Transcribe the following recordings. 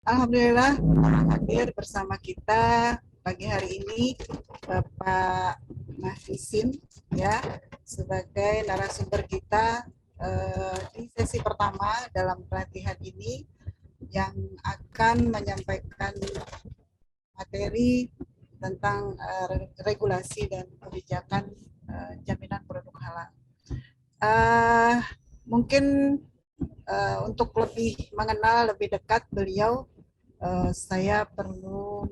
Alhamdulillah hadir bersama kita pagi hari ini Bapak Mahdisin ya sebagai narasumber kita di sesi pertama dalam pelatihan ini yang akan menyampaikan materi tentang regulasi dan kebijakan jaminan produk halal. Mungkin untuk lebih mengenal lebih dekat beliau, saya perlu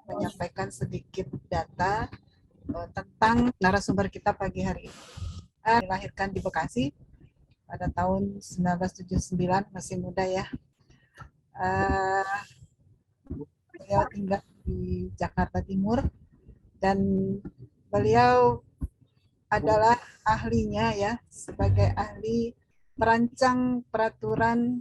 menyampaikan sedikit data tentang narasumber kita pagi hari ini. Dilahirkan di Bekasi pada tahun 1979, masih muda ya. Beliau tinggal di Jakarta Timur dan beliau adalah ahlinya ya, sebagai ahli merancang peraturan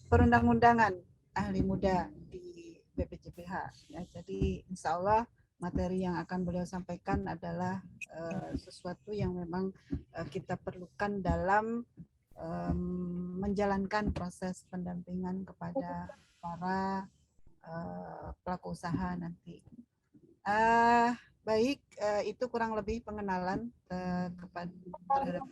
perundang-undangan ahli muda di BPJPH ya. Jadi insya Allah materi yang akan beliau sampaikan adalah sesuatu yang memang kita perlukan dalam menjalankan proses pendampingan kepada para pelaku usaha nanti. Baik, itu kurang lebih pengenalan terhadap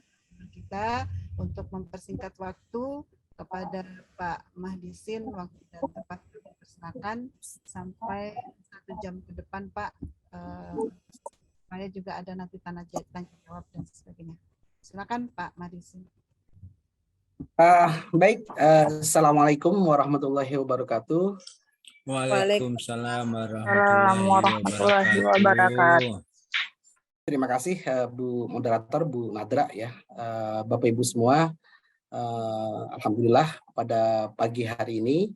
kita. Untuk mempersingkat waktu, kepada Pak Mahdisin, waktu dan tempat dipersilakan sampai 1 jam ke depan, Pak. Saya juga ada nanti tanya jawab dan sebagainya. Silakan Pak Mahdisin. Baik, Assalamualaikum warahmatullahi wabarakatuh. Waalaikumsalam warahmatullahi wabarakatuh. Terima kasih Bu Moderator, Bu Nadra ya, Bapak Ibu semua. Alhamdulillah pada pagi hari ini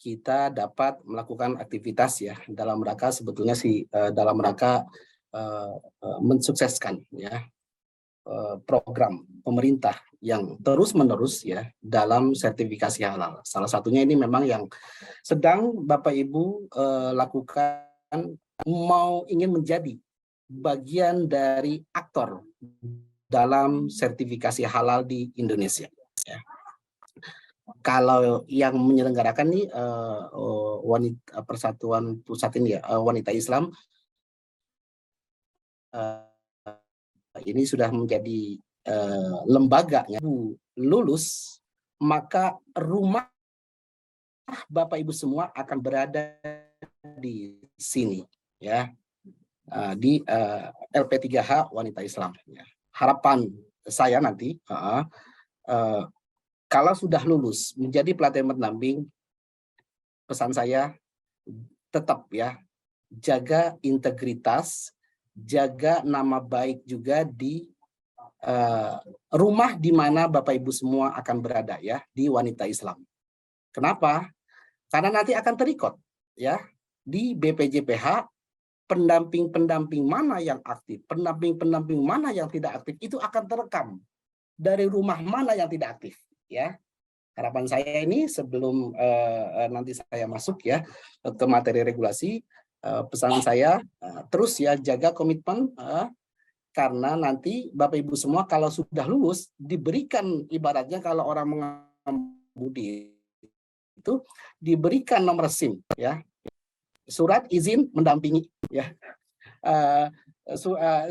kita dapat melakukan aktivitas ya dalam rangka sebetulnya dalam rangka mensukseskan ya program pemerintah yang terus-menerus ya dalam sertifikasi halal. Salah satunya ini memang yang sedang Bapak Ibu lakukan, ingin menjadi bagian dari aktor dalam sertifikasi halal di Indonesia. Ya. Kalau yang menyelenggarakan nih wanita Persatuan Pusat ini ya, Wanita Islam ini sudah menjadi lembaganya lulus, maka rumah Bapak Ibu semua akan berada di sini ya, di LP3H Wanita Islam ya. Harapan saya nanti kalau sudah lulus menjadi pelatihan pendamping, pesan saya tetap ya, jaga integritas, jaga nama baik juga di rumah di mana Bapak Ibu semua akan berada ya, di Wanita Islam. Kenapa? Karena nanti akan terikot ya di BPJPH, pendamping-pendamping mana yang aktif, pendamping-pendamping mana yang tidak aktif itu akan terekam dari rumah mana yang tidak aktif ya. Harapan saya ini sebelum nanti saya masuk ya ke materi regulasi, pesan saya terus ya jaga komitmen, karena nanti Bapak Ibu semua kalau sudah lulus diberikan, ibaratnya kalau orang mengemudi itu diberikan nomor SIM ya, surat izin mendampingi ya,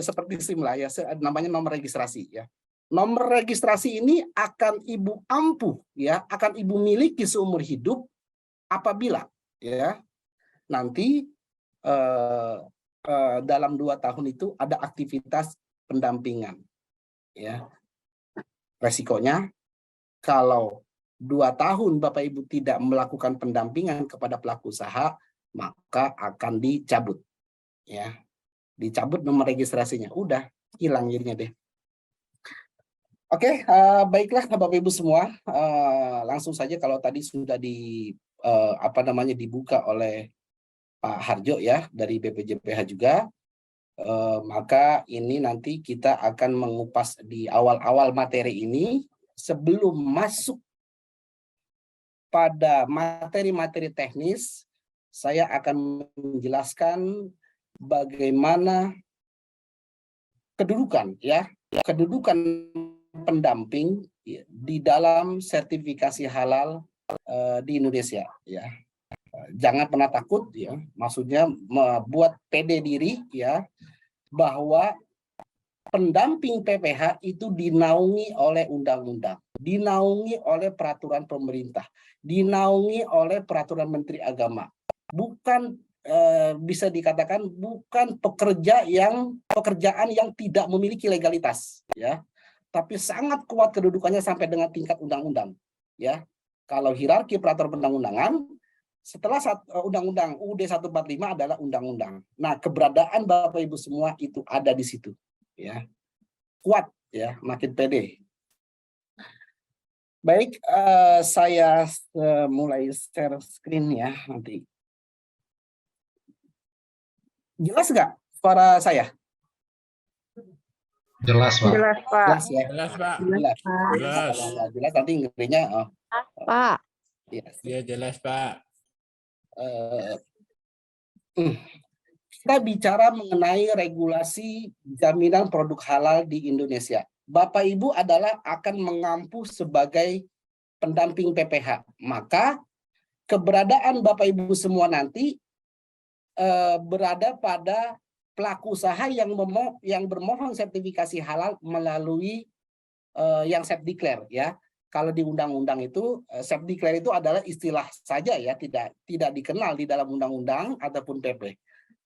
seperti SIM lah ya, namanya nomor registrasi ya. Nomor registrasi ini akan Ibu ampuh ya, akan Ibu miliki seumur hidup apabila ya nanti dalam 2 tahun itu ada aktivitas pendampingan ya. Resikonya kalau 2 tahun Bapak Ibu tidak melakukan pendampingan kepada pelaku usaha, maka akan dicabut ya, dicabut nomor registrasinya, udah hilang jadinya deh. Oke, baiklah Bapak Ibu semua, langsung saja kalau tadi sudah dibuka oleh Pak Harjo ya dari BPJPH juga, maka ini nanti kita akan mengupas di awal-awal materi ini. Sebelum masuk pada materi-materi teknis, saya akan menjelaskan bagaimana kedudukan ya, kedudukan pendamping di dalam sertifikasi halal di Indonesia, ya. Jangan pernah takut, ya. Maksudnya membuat pede diri, ya, bahwa pendamping PPH itu dinaungi oleh undang-undang, dinaungi oleh peraturan pemerintah, dinaungi oleh peraturan Menteri Agama. Bukan bisa dikatakan bukan pekerjaan yang tidak memiliki legalitas, ya. Tapi sangat kuat kedudukannya sampai dengan tingkat undang-undang, ya. Kalau hierarki peraturan perundang-undangan, setelah Undang-Undang UUD 145 adalah undang-undang. Nah, keberadaan Bapak Ibu semua itu ada di situ, ya. Kuat, ya, makin pede. Baik, saya mulai share screen, ya, nanti. Jelas nggak suara saya? Jelas, Pak. Jelas, Pak. Jelas, ya. Jelas, Pak. Jelas. Jelas. Jelas nanti ngerinya. Pak. Iya, jelas, Pak. Kita bicara mengenai regulasi jaminan produk halal di Indonesia. Bapak Ibu adalah akan mengampu sebagai pendamping PPH. Maka keberadaan Bapak Ibu semua nanti berada pada pelaku usaha yang bermohon sertifikasi halal melalui yang self declare, ya. Kalau di undang-undang itu self declare itu adalah istilah saja, ya, tidak dikenal di dalam undang-undang ataupun PP.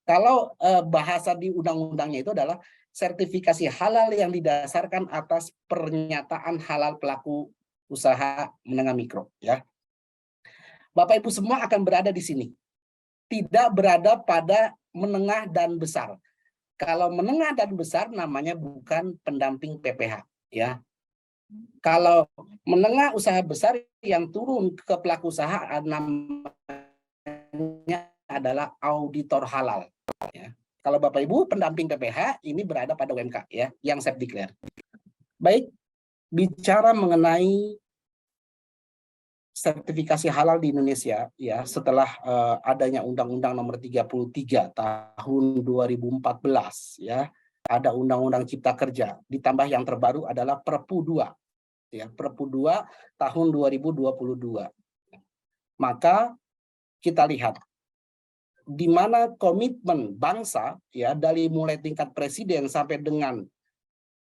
Kalau bahasa di undang-undangnya itu adalah sertifikasi halal yang didasarkan atas pernyataan halal pelaku usaha menengah mikro, ya. Bapak Ibu semua akan berada di sini. Tidak berada pada menengah dan besar. Kalau menengah dan besar namanya bukan pendamping PPH, ya. Kalau menengah usaha besar yang turun ke pelaku usaha namanya adalah auditor halal, ya. Kalau Bapak Ibu pendamping PPH ini berada pada UMK, ya, yang self declare. Baik, bicara mengenai sertifikasi halal di Indonesia, ya, setelah adanya Undang-Undang Nomor 33 tahun 2014, ya, ada Undang-Undang Cipta Kerja, ditambah yang terbaru adalah Perpu 2, ya, Perpu 2 tahun 2022. Maka kita lihat di mana komitmen bangsa, ya, dari mulai tingkat presiden sampai dengan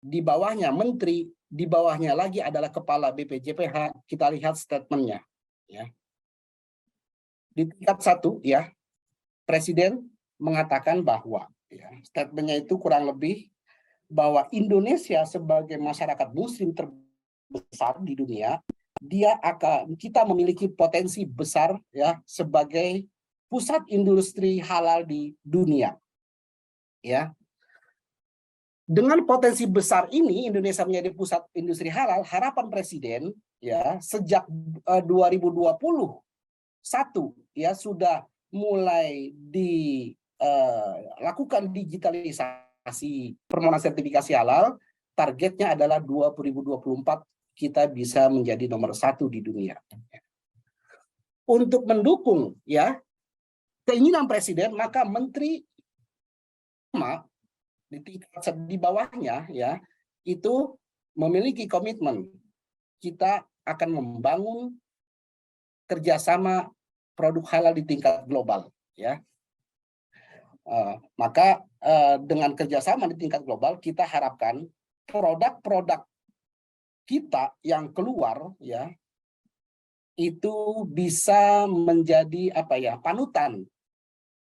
di bawahnya menteri, di bawahnya lagi adalah kepala BPJPH. Kita lihat statementnya, ya. Di tingkat 1, ya, presiden mengatakan bahwa, ya, statementnya itu kurang lebih bahwa Indonesia sebagai masyarakat muslim terbesar di dunia, kita memiliki potensi besar, ya, sebagai pusat industri halal di dunia, ya. Dengan potensi besar ini Indonesia menjadi pusat industri halal, harapan presiden, ya, sejak 2021, ya, sudah mulai dilakukan digitalisasi permohonan sertifikasi halal. Targetnya adalah 2024 kita bisa menjadi nomor 1 di dunia. Untuk mendukung, ya, keinginan presiden, maka menteri di tingkat di bawahnya, ya, itu memiliki komitmen kita akan membangun kerjasama produk halal di tingkat global, ya. Maka dengan kerjasama di tingkat global kita harapkan produk-produk kita yang keluar, ya, itu bisa menjadi panutan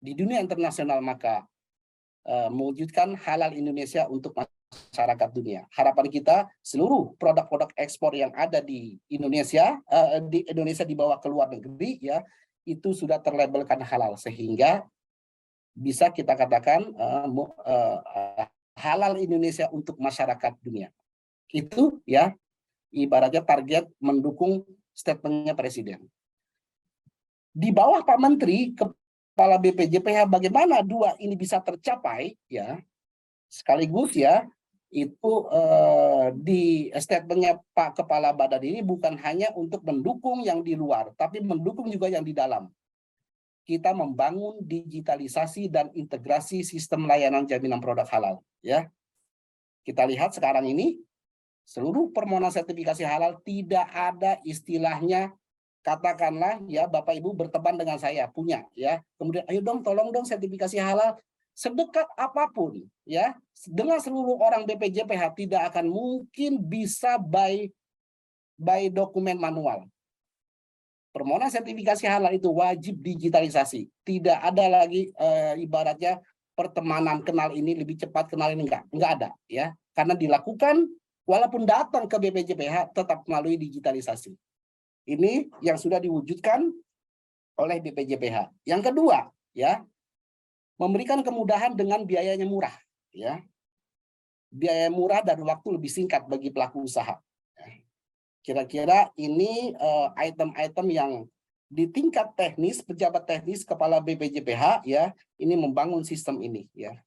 di dunia internasional, maka mewujudkan halal Indonesia untuk masyarakat dunia. Harapan kita seluruh produk-produk ekspor yang ada di Indonesia dibawa ke luar negeri, ya, itu sudah terlabelkan halal sehingga bisa kita katakan halal Indonesia untuk masyarakat dunia. Itu, ya, ibaratnya target mendukung statementnya presiden. Di bawah Pak Menteri, Kepala BPJPH, bagaimana 2 ini bisa tercapai, ya, sekaligus, ya, itu di statementnya Pak Kepala Badan ini bukan hanya untuk mendukung yang di luar, tapi mendukung juga yang di dalam. Kita membangun digitalisasi dan integrasi sistem layanan jaminan produk halal, ya. Kita lihat sekarang ini Seluruh permohonan sertifikasi halal tidak ada istilahnya, katakanlah ya Bapak Ibu berteman dengan saya punya ya, kemudian ayo dong tolong dong sertifikasi halal, sedekat apapun ya dengan seluruh orang BPJPH tidak akan mungkin bisa by dokumen manual. Permohonan sertifikasi halal itu wajib digitalisasi, tidak ada lagi ibaratnya pertemanan kenal ini lebih cepat kenal ini enggak ada ya, karena dilakukan walaupun datang ke BPJPH tetap melalui digitalisasi. Ini yang sudah diwujudkan oleh BPJPH. Yang kedua, ya, memberikan kemudahan dengan biayanya murah, ya. Biaya murah dan waktu lebih singkat bagi pelaku usaha. Kira-kira ini item-item yang di tingkat teknis, pejabat teknis, kepala BPJPH, ya, ini membangun sistem ini, ya.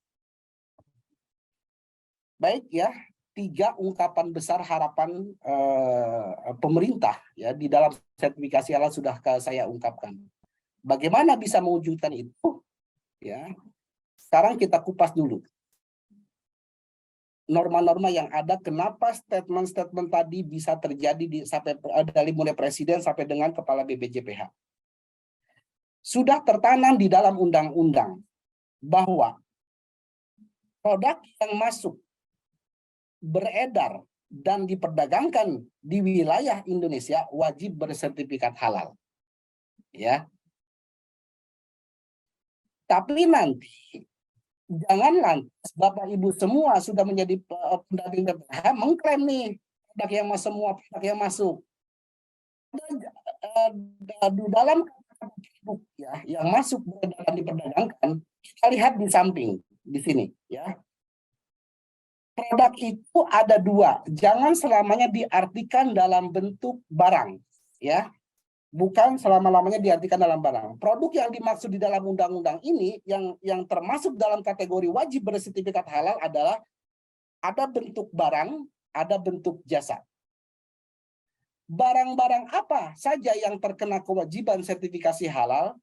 Baik, ya. 3 ungkapan besar harapan pemerintah ya di dalam sertifikasi halal sudah saya ungkapkan. Bagaimana bisa mewujudkan itu? Ya, sekarang kita kupas dulu norma-norma yang ada. Kenapa statement-statement tadi bisa terjadi sampai dari mulai presiden sampai dengan kepala BPJPH? Sudah tertanam di dalam undang-undang bahwa produk yang masuk beredar dan diperdagangkan di wilayah Indonesia wajib bersertifikat halal. Ya. Tapi nanti jangan lantas Bapak Ibu semua sudah menjadi pendamping BPH mengklaim nih produk yang semua produk yang masuk. Di dalam ya yang masuk beredar dan diperdagangkan, kita lihat di samping di sini ya. Produk itu ada 2, jangan selamanya diartikan dalam bentuk barang, ya, bukan selama-lamanya diartikan dalam barang. Produk yang dimaksud di dalam undang-undang ini, yang termasuk dalam kategori wajib bersertifikat halal adalah ada bentuk barang, ada bentuk jasa. Barang-barang apa saja yang terkena kewajiban sertifikasi halal?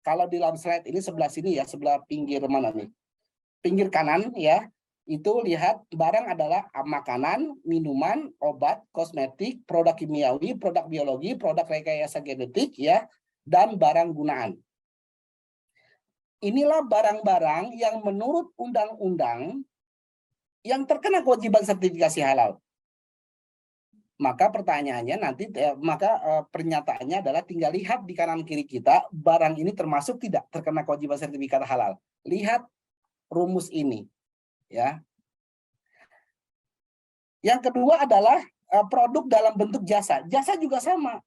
Kalau di dalam slide ini sebelah sini ya, sebelah pinggir mana nih? Pinggir kanan ya, itu lihat barang adalah makanan, minuman, obat, kosmetik, produk kimiawi, produk biologi, produk rekayasa genetik ya, dan barang gunaan. Inilah barang-barang yang menurut undang-undang yang terkena kewajiban sertifikasi halal. Maka pertanyaannya nanti pernyataannya adalah tinggal lihat di kanan kiri kita barang ini termasuk tidak terkena kewajiban sertifikat halal. Lihat rumus ini ya. Yang kedua adalah produk dalam bentuk jasa. Jasa juga sama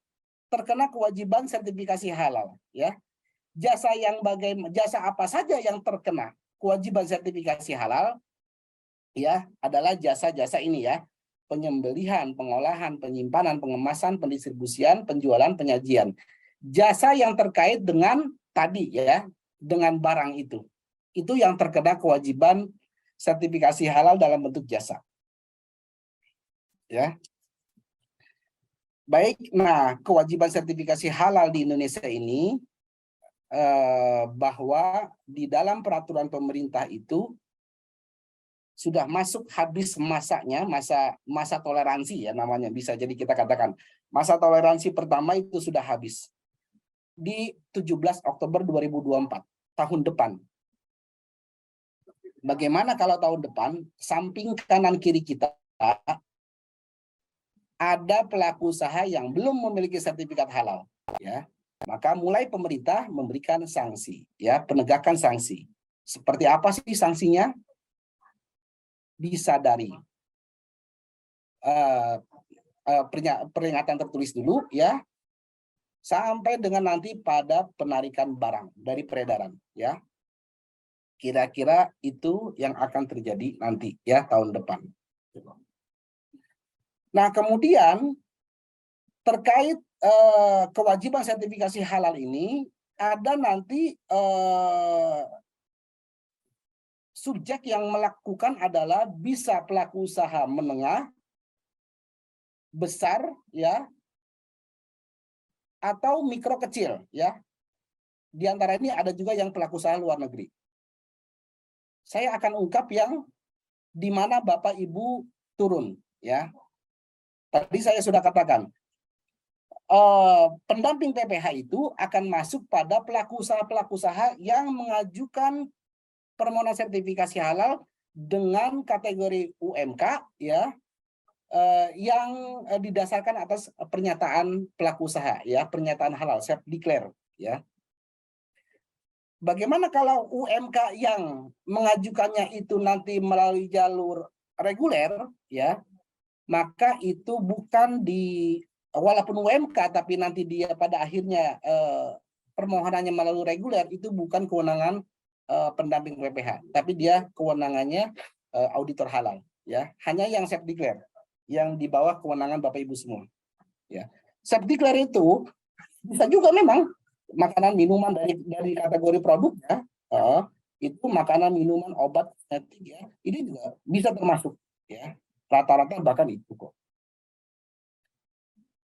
terkena kewajiban sertifikasi halal ya. Jasa apa saja yang terkena kewajiban sertifikasi halal ya adalah jasa-jasa ini ya. Penyembelihan, pengolahan, penyimpanan, pengemasan, pendistribusian, penjualan, penyajian. Jasa yang terkait dengan tadi ya, dengan barang itu. Itu yang terkena kewajiban sertifikasi halal dalam bentuk jasa. Ya. Baik, nah kewajiban sertifikasi halal di Indonesia ini bahwa di dalam peraturan pemerintah itu sudah masuk habis masanya, masa toleransi ya namanya, bisa jadi kita katakan. Masa toleransi pertama itu sudah habis di 17 Oktober 2024, tahun depan. Bagaimana kalau tahun depan, samping kanan kiri kita, ada pelaku usaha yang belum memiliki sertifikat halal. Ya, maka mulai pemerintah memberikan sanksi, ya, penegakan sanksi. Seperti apa sih sanksinya? Bisa dari peringatan tertulis dulu, ya, sampai dengan nanti pada penarikan barang dari peredaran, ya. Kira-kira itu yang akan terjadi nanti ya tahun depan. Nah, kemudian terkait kewajiban sertifikasi halal ini ada nanti subjek yang melakukan adalah bisa pelaku usaha menengah, besar ya, atau mikro kecil ya. Di antara ini ada juga yang pelaku usaha luar negeri. Saya akan ungkap yang di mana Bapak Ibu turun, ya. Tadi saya sudah katakan, pendamping PPH itu akan masuk pada pelaku usaha yang mengajukan permohonan sertifikasi halal dengan kategori UMK, ya, yang didasarkan atas pernyataan pelaku usaha, ya, pernyataan halal, self declare, ya. Bagaimana kalau UMK yang mengajukannya itu nanti melalui jalur reguler, ya, maka itu bukan walaupun UMK tapi nanti dia pada akhirnya permohonannya melalui reguler, itu bukan kewenangan pendamping PPH, tapi dia kewenangannya auditor halal, ya. Hanya yang self declare, yang di bawah kewenangan Bapak Ibu semua, ya. Self declare itu bisa juga memang makanan minuman dari kategori produknya, itu makanan minuman obat kosmetik, ya, ini juga bisa termasuk, ya. Rata-rata bahkan itu kok.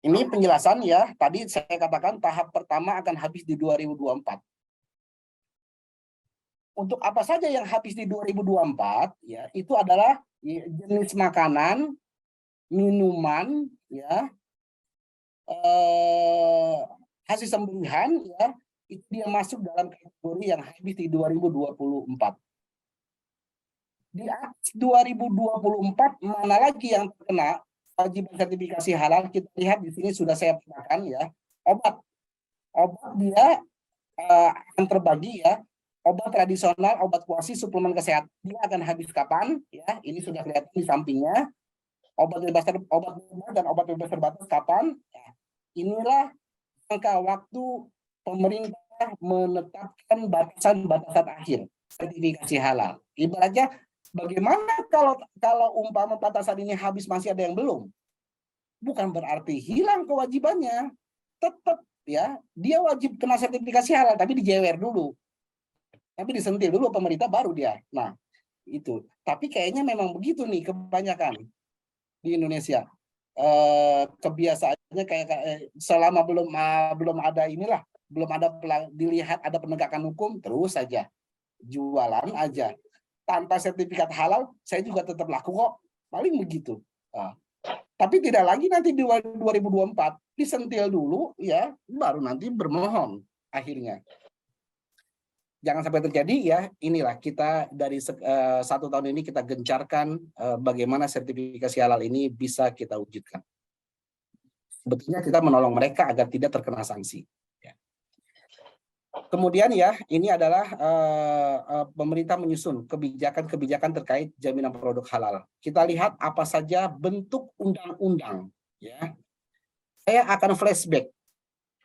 Ini penjelasan, ya. Tadi saya katakan tahap pertama akan habis di 2024. Untuk apa saja yang habis di 2024, ya, itu adalah jenis makanan, minuman, ya, hasil sembelihan, ya, itu dia masuk dalam kategori yang habis di 2024. Di 2024 mana lagi yang terkena wajib sertifikasi halal? Kita lihat di sini sudah saya petakan, ya. Obat dia akan terbagi, ya. Obat tradisional, obat kuasi, suplemen kesehatan, dia akan habis kapan, ya? Ini sudah kelihatan di sampingnya. Obat bebas dan obat bebas terbatas kapan? Ya. Inilah jangka waktu pemerintah menetapkan batasan-batasan akhir sertifikasi halal. Ibaratnya bagaimana kalau umpama batasan ini habis masih ada yang belum? Bukan berarti hilang kewajibannya. Tetap, ya, dia wajib kena sertifikasi halal, tapi dijewer dulu. Tapi disentil dulu pemerintah baru dia. Nah, itu. Tapi kayaknya memang begitu nih kebanyakan di Indonesia. Kebiasaannya kayak selama belum ada inilah, belum ada dilihat ada penegakan hukum, terus saja jualan aja. Tanpa sertifikat halal, saya juga tetap laku kok. Paling begitu. Tapi tidak lagi nanti di 2024. Disentil dulu, ya, baru nanti bermohon akhirnya. Jangan sampai terjadi, ya. Inilah kita dari 1 tahun ini kita gencarkan bagaimana sertifikasi halal ini bisa kita wujudkan. Sebetulnya kita menolong mereka agar tidak terkena sanksi. Ya. Kemudian, ya, ini adalah pemerintah menyusun kebijakan-kebijakan terkait jaminan produk halal. Kita lihat apa saja bentuk undang-undang, ya. Saya akan flashback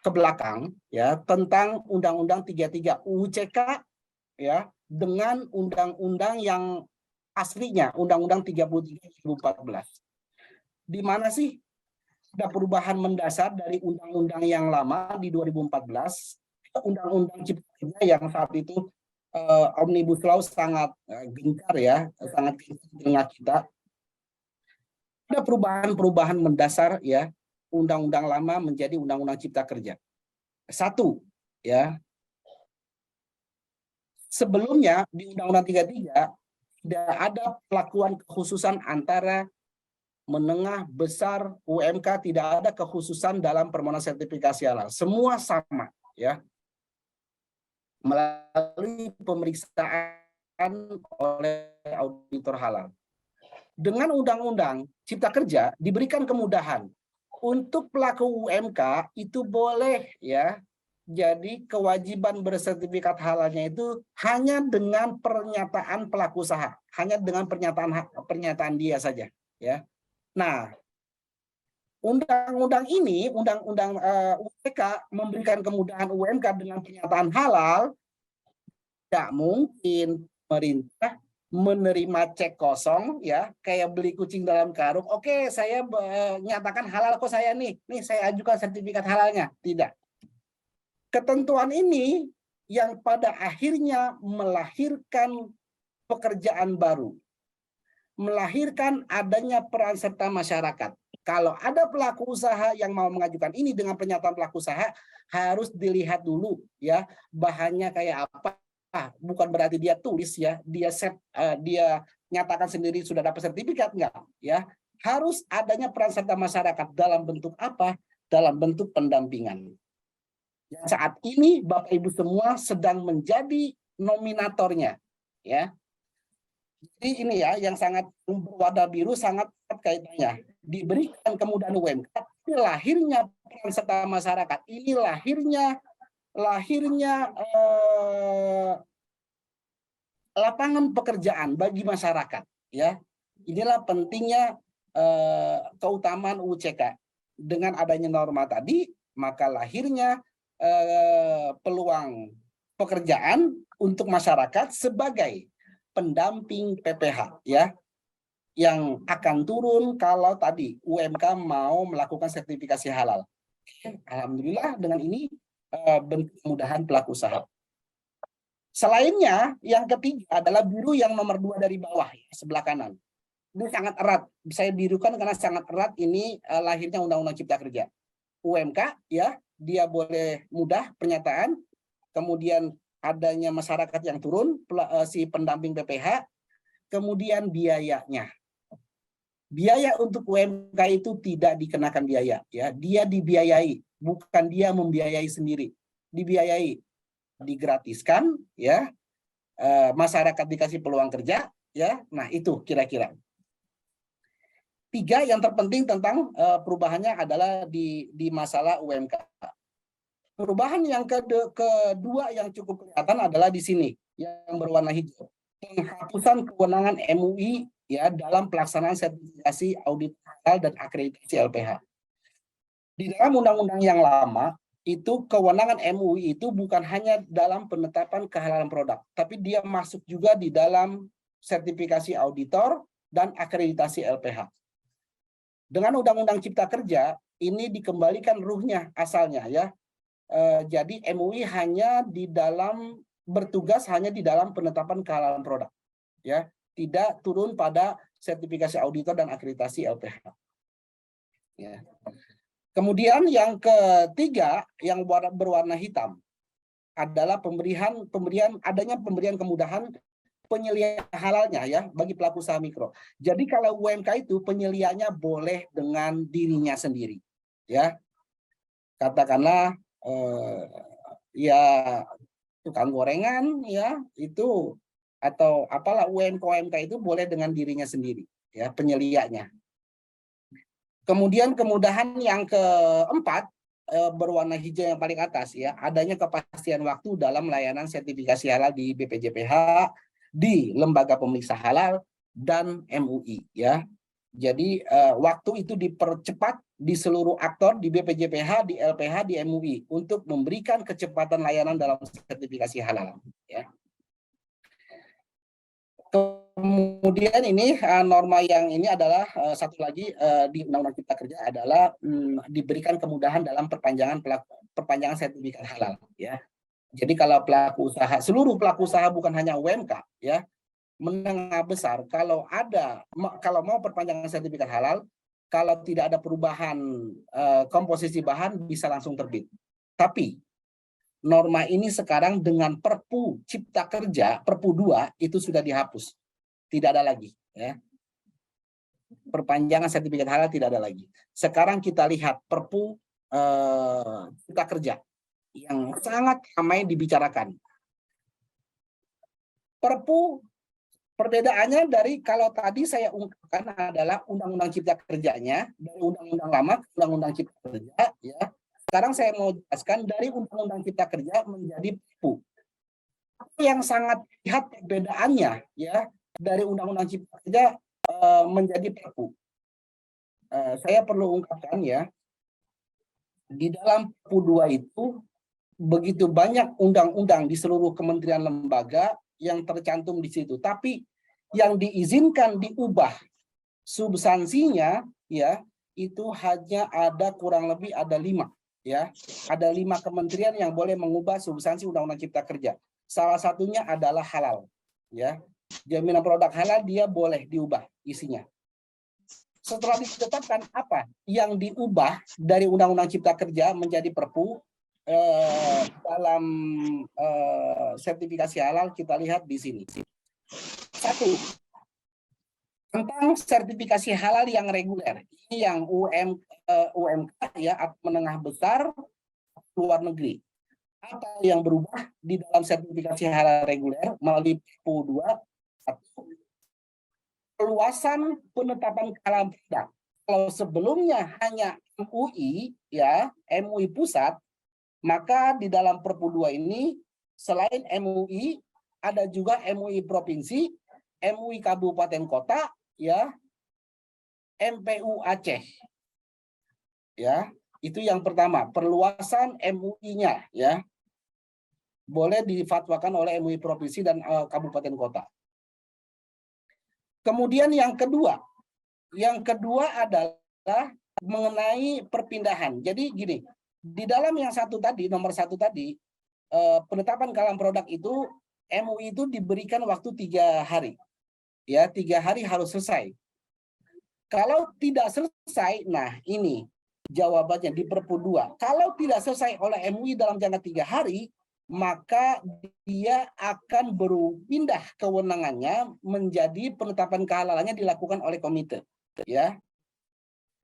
ke belakang, ya, tentang Undang-Undang 33 UU CK, ya, dengan undang-undang yang aslinya Undang-Undang 33 2014. Di mana sih ada perubahan mendasar dari undang-undang yang lama di 2014 ke Undang-Undang Cipta Kerja yang saat itu Omnibus Law sangat gencar, ya, sangat gencar di tengah kita. Ada perubahan-perubahan mendasar, ya, undang-undang lama menjadi Undang-Undang Cipta Kerja. 1, ya. Sebelumnya di Undang-Undang 33 tidak ada pelakuan kekhususan antara menengah, besar, UMK, tidak ada kekhususan dalam permohonan sertifikasi halal. Semua sama, ya. Melalui pemeriksaan oleh auditor halal. Dengan Undang-Undang Cipta Kerja diberikan kemudahan untuk pelaku UMK itu boleh, ya. Jadi kewajiban bersertifikat halalnya itu hanya dengan pernyataan pelaku usaha, hanya dengan pernyataan dia saja, ya. Nah, undang-undang ini, undang-undang UMK memberikan kemudahan UMK dengan pernyataan halal. Tidak mungkin pemerintah menerima cek kosong, ya, kayak beli kucing dalam karung. Oke, saya nyatakan halal kok saya nih saya ajukan sertifikat halalnya. Tidak. Ketentuan ini yang pada akhirnya melahirkan pekerjaan baru, melahirkan adanya peran serta masyarakat. Kalau ada pelaku usaha yang mau mengajukan ini dengan pernyataan pelaku usaha, harus dilihat dulu, ya, bahannya kayak apa. Bukan berarti dia tulis, ya, dia nyatakan sendiri sudah dapat sertifikat, enggak, ya. Harus adanya peran serta masyarakat dalam bentuk apa? Dalam bentuk pendampingan. Yang saat ini Bapak Ibu semua sedang menjadi nominatornya, ya. Jadi ini ya yang sangat berwarna biru sangat kaitannya. Diberikan kemudahan UMK, ini lahirnya peran serta masyarakat, ini lahirnya lapangan pekerjaan bagi masyarakat, ya. Inilah pentingnya keutamaan UCK. Dengan adanya norma tadi, maka lahirnya peluang pekerjaan untuk masyarakat sebagai pendamping PPH, ya, yang akan turun kalau tadi UMK mau melakukan sertifikasi halal. Alhamdulillah dengan ini bentuk kemudahan pelaku usaha. Selainnya, yang ketiga adalah biru yang nomor 2 dari bawah, sebelah kanan. Ini sangat erat. Saya birukan karena sangat erat ini lahirnya Undang-Undang Cipta Kerja. UMK, ya, dia boleh mudah pernyataan, kemudian adanya masyarakat yang turun, si pendamping PPH, kemudian biayanya. Biaya untuk UMK itu tidak dikenakan biaya, ya, dia dibiayai, bukan dia membiayai sendiri, dibiayai, digratiskan, ya, masyarakat dikasih peluang kerja, ya. Nah itu kira-kira. 3 yang terpenting tentang perubahannya adalah di masalah UMK. Perubahan yang kedua yang cukup kelihatan adalah di sini yang berwarna hijau. Penghapusan kewenangan MUI, ya, dalam pelaksanaan sertifikasi audit halal dan akreditasi LPH. Di dalam undang-undang yang lama itu kewenangan MUI itu bukan hanya dalam penetapan kehalalan produk, tapi dia masuk juga di dalam sertifikasi auditor dan akreditasi LPH. Dengan Undang-Undang Cipta Kerja ini dikembalikan ruhnya asalnya, ya. Jadi MUI hanya bertugas hanya di dalam penetapan kehalalan produk, ya, tidak turun pada sertifikasi auditor dan akreditasi LPH. Ya. Kemudian yang ketiga yang berwarna hitam adalah adanya pemberian kemudahan penyelian halalnya, ya, bagi pelaku usaha mikro. Jadi kalau UMK itu penyeliannya boleh dengan dirinya sendiri, ya. Katakanlah ya tukang gorengan, ya, itu atau apalah UMK itu boleh dengan dirinya sendiri, ya, penyelianya. Kemudian kemudahan yang keempat berwarna hijau yang paling atas, ya, adanya kepastian waktu dalam layanan sertifikasi halal di BPJPH, di lembaga pemeriksa halal dan MUI, ya. Jadi waktu itu dipercepat di seluruh aktor di BPJPH, di LPH, di MUI untuk memberikan kecepatan layanan dalam sertifikasi halal, ya. Kemudian ini norma yang ini adalah satu lagi di Undang-Undang Cipta Kerja adalah diberikan kemudahan dalam perpanjangan sertifikat halal, ya. Jadi kalau seluruh pelaku usaha bukan hanya UMK, ya, menengah besar, kalau mau perpanjangan sertifikat halal, kalau tidak ada perubahan komposisi bahan bisa langsung terbit. Tapi norma ini sekarang dengan Perpu Cipta Kerja, Perpu 2 itu sudah dihapus. Tidak ada lagi, ya. Perpanjangan sertifikat halal tidak ada lagi. Sekarang kita lihat Perpu Cipta Kerja yang sangat ramai dibicarakan. Perpu perbedaannya dari kalau tadi saya ungkapkan adalah Undang-Undang Cipta Kerjanya dari Undang-Undang lama ke Undang-Undang Cipta Kerja, ya. Sekarang saya mau jelaskan dari Undang-Undang Cipta Kerja menjadi Perpu. Yang sangat lihat perbedaannya, ya, dari Undang-Undang Cipta Kerja menjadi Perpu. Saya perlu ungkapkan, ya, di dalam Perpu 2 itu begitu banyak undang-undang di seluruh kementerian lembaga yang tercantum di situ, tapi yang diizinkan diubah substansinya, ya, itu hanya ada kurang lebih ada 5, ya, ada 5 kementerian yang boleh mengubah substansi Undang-Undang Cipta Kerja. Salah satunya adalah halal, ya, jaminan produk halal dia boleh diubah isinya. Setelah ditetapkan apa yang diubah dari Undang-Undang Cipta Kerja menjadi Perpu dalam sertifikasi halal, kita lihat di sini. 1, tentang sertifikasi halal yang reguler. Ini yang UMK ya, atau menengah besar luar negeri. Apa yang berubah di dalam sertifikasi halal reguler melalui PU 2? Perluasan penetapan halal produk. Kalau sebelumnya hanya MUI ya, MUI pusat, maka di dalam Perpu 2 ini selain MUI ada juga MUI provinsi, MUI kabupaten kota ya, MPU Aceh. Ya, itu yang pertama, perluasan MUI-nya ya. Boleh difatwakan oleh MUI provinsi dan kabupaten kota. Kemudian yang kedua adalah mengenai perpindahan. Jadi gini, di dalam yang satu tadi, nomor 1 tadi, penetapan kalam produk itu MUI itu diberikan waktu 3 hari. Ya, 3 hari harus selesai. Kalau tidak selesai, nah ini jawabannya di Perpu 2. Kalau tidak selesai oleh MUI dalam jangka 3 hari, maka dia akan berpindah kewenangannya menjadi penetapan kehalalannya dilakukan oleh komite. Ya,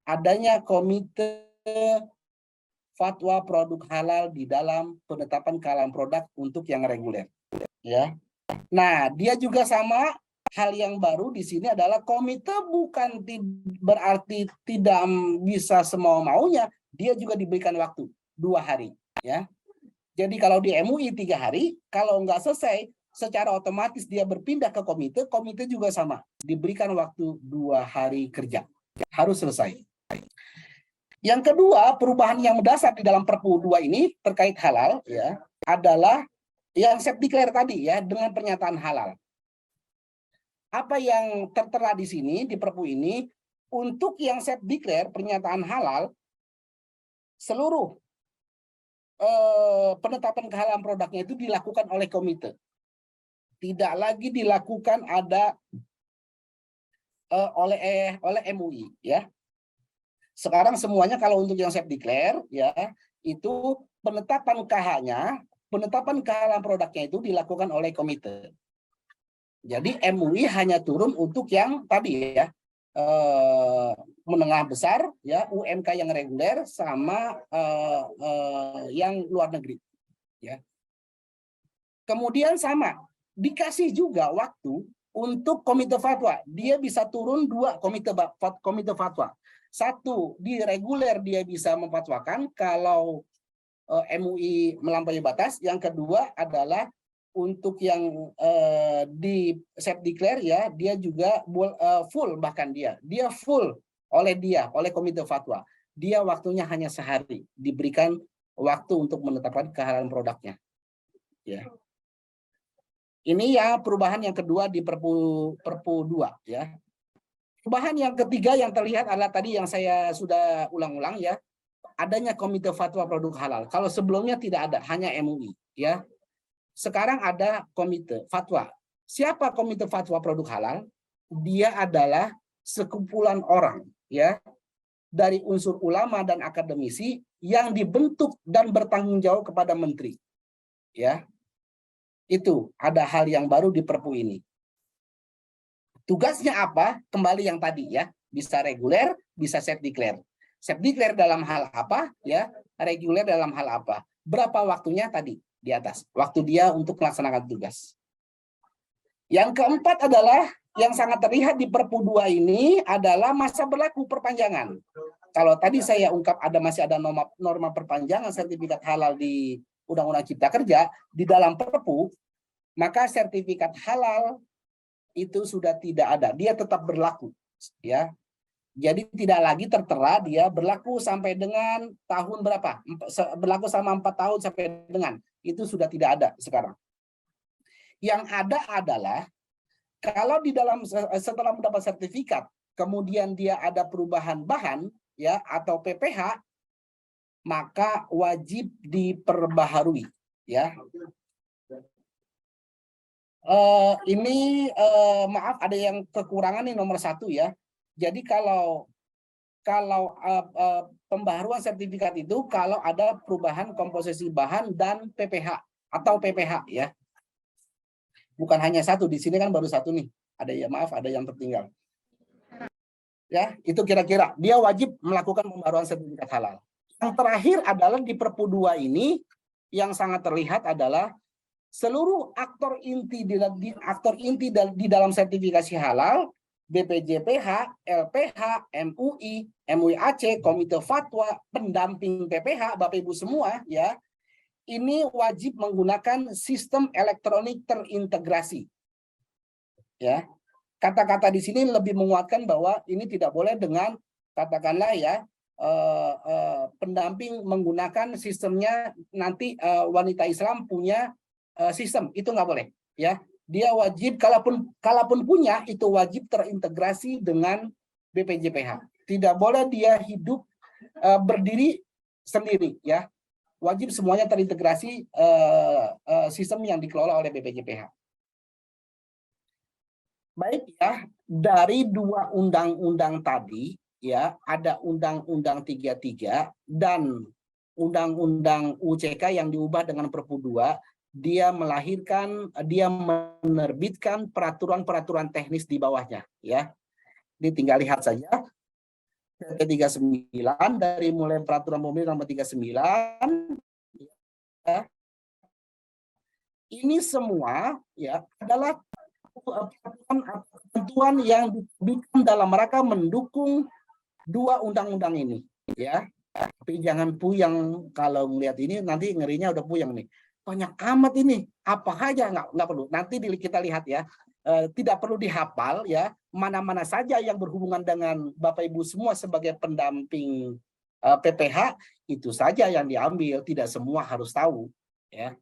adanya komite fatwa produk halal di dalam penetapan kehalalan produk untuk yang reguler. Ya, nah dia juga sama. Hal yang baru di sini adalah komite bukan berarti tidak bisa semau maunya, dia juga diberikan waktu 2 hari. Ya, jadi kalau di MUI 3 hari, kalau nggak selesai, secara otomatis dia berpindah ke komite, komite juga sama, diberikan waktu 2 hari kerja, harus selesai. Yang kedua, perubahan yang mendasar di dalam Perpu 2 ini terkait halal ya, adalah yang saya declare tadi ya, dengan pernyataan halal. Apa yang tertera di sini di Perpu ini, untuk yang saya declare pernyataan halal, seluruh penetapan kehalalan produknya itu dilakukan oleh komite. Tidak lagi dilakukan oleh MUI ya. Sekarang semuanya kalau untuk yang saya declare ya, itu penetapan KH-nya, penetapan kehalalan produknya itu dilakukan oleh komite. Jadi MUI hanya turun untuk yang tadi ya, menengah besar ya, UMK yang reguler sama yang luar negeri ya. Kemudian sama dikasih juga waktu untuk komite fatwa, dia bisa turun 2 komite fatwa. 1 di reguler dia bisa memfatwakan kalau MUI melampaui batas, yang kedua adalah untuk yang di set declare ya, dia juga full, bahkan dia full oleh komite fatwa. Dia waktunya hanya sehari, diberikan waktu untuk menetapkan kehalalan produknya. Ya. Ini ya perubahan yang kedua di Perpu 2 ya. Perubahan yang ketiga yang terlihat adalah tadi yang saya sudah ulang-ulang ya, adanya komite fatwa produk halal. Kalau sebelumnya tidak ada, hanya MUI ya. Sekarang ada komite fatwa. Siapa komite fatwa produk halal? Dia adalah sekumpulan orang ya, dari unsur ulama dan akademisi yang dibentuk dan bertanggung jawab kepada menteri. Ya. Itu ada hal yang baru di Perpu ini. Tugasnya apa? Kembali yang tadi ya, bisa reguler, bisa set declare. Set declare dalam hal apa ya? Reguler dalam hal apa? Berapa waktunya tadi? Di atas, waktu dia untuk melaksanakan tugas. Yang keempat adalah yang sangat terlihat di Perpu 2 ini adalah masa berlaku perpanjangan. Kalau tadi saya ungkap masih ada norma perpanjangan sertifikat halal di Undang-Undang Cipta Kerja, di dalam Perpu, maka sertifikat halal itu sudah tidak ada, dia tetap berlaku ya. Jadi tidak lagi tertera dia berlaku sampai dengan tahun berapa, berlaku sama 4 tahun sampai dengan, itu sudah tidak ada sekarang. Yang ada adalah kalau di dalam setelah mendapat sertifikat, kemudian dia ada perubahan bahan ya atau PPH, maka wajib diperbaharui ya. Ini maaf ada yang kekurangan nih nomor 1 ya. Jadi kalau pembaharuan sertifikat itu kalau ada perubahan komposisi bahan dan PPH atau PPH ya. Bukan hanya 1, di sini kan baru 1 nih. Ada ya, maaf ada yang tertinggal. Ya, itu kira-kira dia wajib melakukan pembaruan sertifikat halal. Yang terakhir adalah di Perpu 2 ini yang sangat terlihat adalah seluruh aktor inti di dalam sertifikasi halal, BPJPH, LPH, MUI, MUI Aceh, Komite Fatwa, pendamping PPH, Bapak Ibu semua ya, ini wajib menggunakan sistem elektronik terintegrasi. Ya, kata-kata di sini lebih menguatkan bahwa ini tidak boleh dengan katakanlah ya pendamping menggunakan sistemnya nanti wanita Islam punya sistem, itu nggak boleh ya. Dia wajib kalaupun punya itu wajib terintegrasi dengan BPJPH. Tidak boleh dia hidup berdiri sendiri ya. Wajib semuanya terintegrasi sistem yang dikelola oleh BPJPH. Baik ya, dari dua undang-undang tadi ya, ada Undang-Undang 33 dan Undang-Undang UCK yang diubah dengan Perpu 2, dia menerbitkan peraturan-peraturan teknis di bawahnya ya. Ini tinggal lihat saja PP 39 dari mulai peraturan pemerintah nomor 39 ya. Ini semua ya adalah ketentuan yang diterbitkan dalam rangka mendukung dua undang-undang ini ya. Tapi jangan puyeng kalau melihat ini, nanti ngerinya udah puyeng nih. Banyak amat ini, apa aja nggak perlu. Nanti kita lihat ya, tidak perlu dihafal ya, mana-mana saja yang berhubungan dengan Bapak Ibu semua sebagai pendamping PPH, itu saja yang diambil, tidak semua harus tahu ya.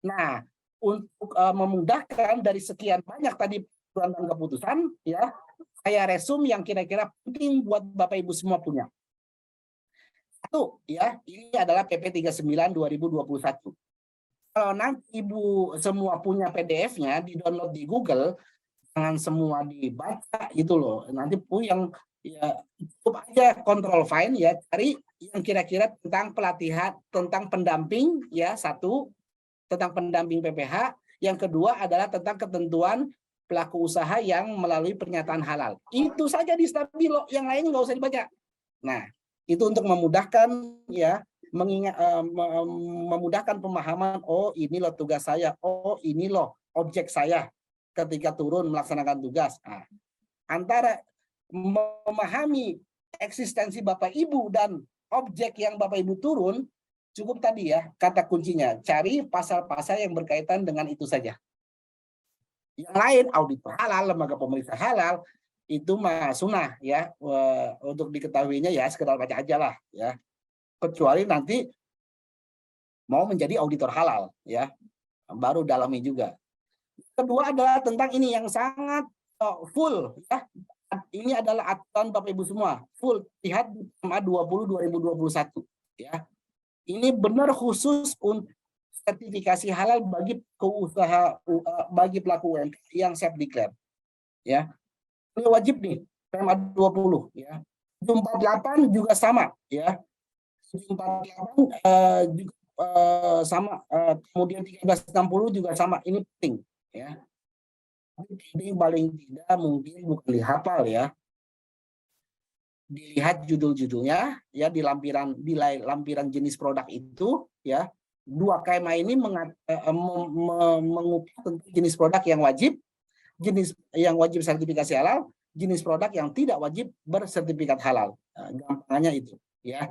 Nah, untuk memudahkan dari sekian banyak tadi peraturan dan keputusan ya, saya resum yang kira-kira penting buat Bapak Ibu semua punya. Satu ya, ini adalah PP 39 2021. Kalau nanti Ibu semua punya PDF-nya, di-download di Google, jangan semua dibaca gitu loh. Nanti yang ya cukup aja control find ya, cari yang kira-kira tentang pelatihan, tentang pendamping ya, satu, tentang pendamping PPH, yang kedua adalah tentang ketentuan pelaku usaha yang melalui pernyataan halal. Itu saja di Stabilo, yang lainnya nggak usah dibaca. Nah, itu untuk memudahkan ya, memudahkan pemahaman, oh ini loh tugas saya, oh ini loh objek saya ketika turun melaksanakan tugas. Nah, antara memahami eksistensi Bapak Ibu dan objek yang Bapak Ibu turun, cukup tadi ya, kata kuncinya, cari pasal-pasal yang berkaitan dengan itu saja. Yang lain, auditor halal, lembaga pemeriksa halal, itu mah sunnah ya, untuk diketahuinya ya sekedar baca aja lah ya. Kecuali nanti mau menjadi auditor halal ya, baru dalami juga. Kedua adalah tentang ini yang sangat full ya. Ini adalah aturan Bapak Ibu semua, full, lihat di PMA 20 2021 ya. Ini benar khusus untuk sertifikasi halal bagi bagi pelaku UMKM yang self declare ya. Ini wajib nih, PMA 20 ya. 748 juga sama ya. 748 juga sama, kemudian 1360 juga sama. Ini penting ya. Ini paling tidak mungkin bukan dihafal ya. Dilihat judul-judulnya ya, di lampiran jenis produk itu ya. 2 KMA ini mengupah tentang jenis produk yang wajib sertifikasi halal, jenis produk yang tidak wajib bersertifikat halal. Nah, gampangannya itu ya.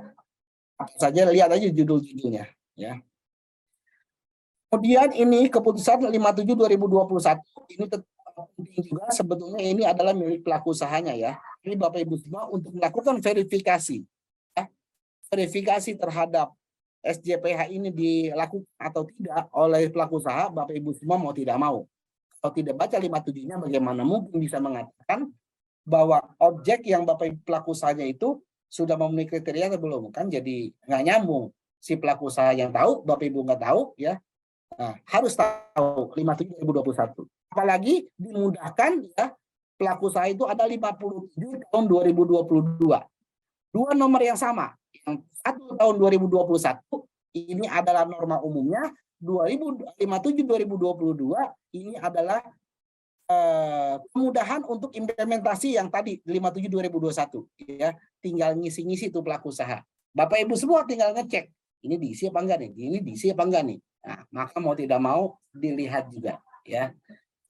Apa saja, lihat aja judul-judulnya ya. Kemudian ini keputusan 57 2021 ini penting juga, sebetulnya ini adalah milik pelaku usahanya ya. Ini Bapak Ibu semua untuk melakukan verifikasi ya. Verifikasi terhadap SJPH ini dilakukan atau tidak oleh pelaku usaha, Bapak Ibu semua mau tidak mau. Kalau tidak baca 57-nya, bagaimana mungkin bisa mengatakan bahwa objek yang Bapak Ibu pelaku usahanya itu sudah memenuhi kriteria atau belum? Kan jadi nggak nyambung. Si pelaku usaha yang tahu, Bapak Ibu nggak tahu ya. Nah, harus tahu 57 2021. Apalagi dimudahkan ya, pelaku usaha itu ada 57 tahun 2022. 2 nomor yang sama. Yang 1 tahun 2021 ini adalah norma umumnya, 57 2022 ini adalah kemudahan untuk implementasi yang tadi 57 2021 ya, tinggal ngisi-ngisi itu pelaku usaha. Bapak Ibu semua tinggal ngecek ini diisi apa enggak nih, ini diisi apa enggak nih. Nah, maka mau tidak mau dilihat juga ya.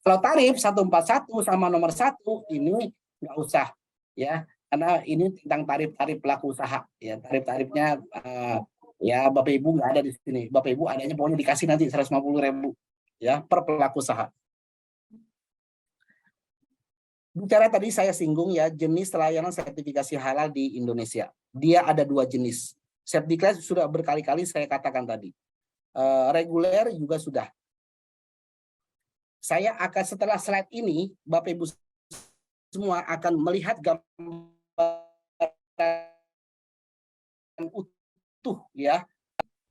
Kalau tarif 141 sama nomor 1 ini nggak usah ya, karena ini tentang tarif-tarif pelaku usaha ya, tarif-tarifnya ya Bapak Ibu nggak ada di sini. Bapak Ibu adanya pokoknya dikasih nanti 150.000 ya per pelaku usaha. Bicara tadi saya singgung ya jenis layanan sertifikasi halal di Indonesia. Dia ada 2 jenis. Sertifikat sudah berkali-kali saya katakan tadi. Reguler juga sudah. Saya akan setelah slide ini, Bapak Ibu semua akan melihat gambaran utuh ya.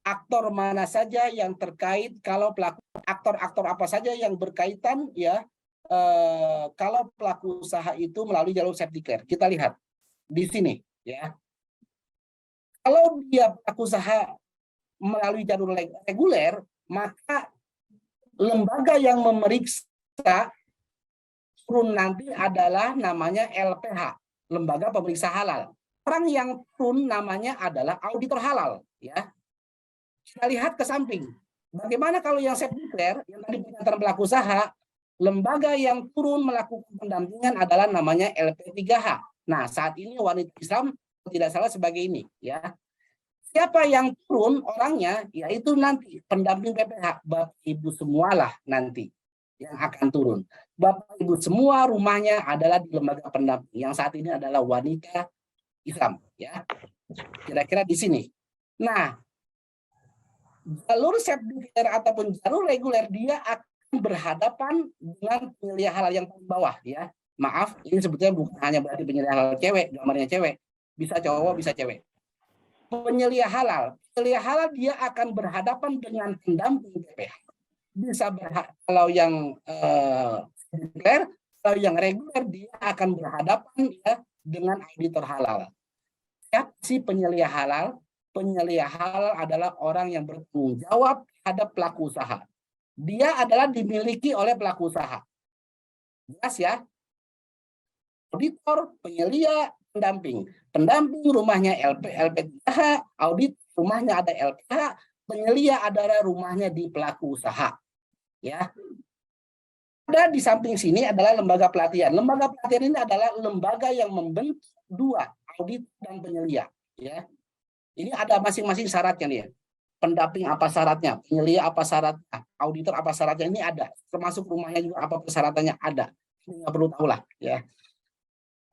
Aktor mana saja yang terkait, kalau pelaku aktor-aktor apa saja yang berkaitan ya. Kalau pelaku usaha itu melalui jalur safety care, kita lihat di sini ya. Kalau dia pelaku usaha melalui jalur reguler, maka lembaga yang memeriksa turun nanti adalah namanya LPH, lembaga pemeriksa halal. Orang yang turun namanya adalah auditor halal ya. Kita lihat ke samping. Bagaimana kalau yang safety care yang tadi pengantar pelaku usaha, lembaga yang turun melakukan pendampingan adalah namanya LP3H. Nah, saat ini wanita Islam tidak salah sebagai ini ya. Siapa yang turun orangnya, yaitu nanti pendamping PPH. Bapak Ibu semualah nanti yang akan turun. Bapak Ibu semua rumahnya adalah di lembaga pendamping yang saat ini adalah wanita Islam ya. Kira-kira di sini. Nah, jalur safety care ataupun jalur reguler dia akan berhadapan dengan penyelia halal yang paling bawah ya. Maaf, ini sebetulnya bukan hanya berarti penyelia halal cewek, gambarnya cewek. Bisa cowok, bisa cewek. Penyelia halal dia akan berhadapan dengan pendamping PPH. Bisa kalau yang reguler, kalau yang reguler dia akan berhadapan ya dengan auditor halal. Siapa sih penyelia halal? Penyelia halal adalah orang yang bertanggung jawab terhadap pelaku usaha. Dia adalah dimiliki oleh pelaku usaha. Jelas ya? Auditor, penyelia, pendamping. Pendamping rumahnya LP3H, audit rumahnya ada LPH, penyelia adalah rumahnya di pelaku usaha. Ya. Ada di samping sini adalah lembaga pelatihan. Lembaga pelatihan ini adalah lembaga yang membentuk 2, audit dan penyelia. Ya. Ini ada masing-masing syaratnya nih. Pendamping apa syaratnya, penyelia apa syaratnya, auditor apa syaratnya, ini ada. Termasuk rumahnya juga apa persyaratannya ada. Ini nggak perlu tahu lah ya.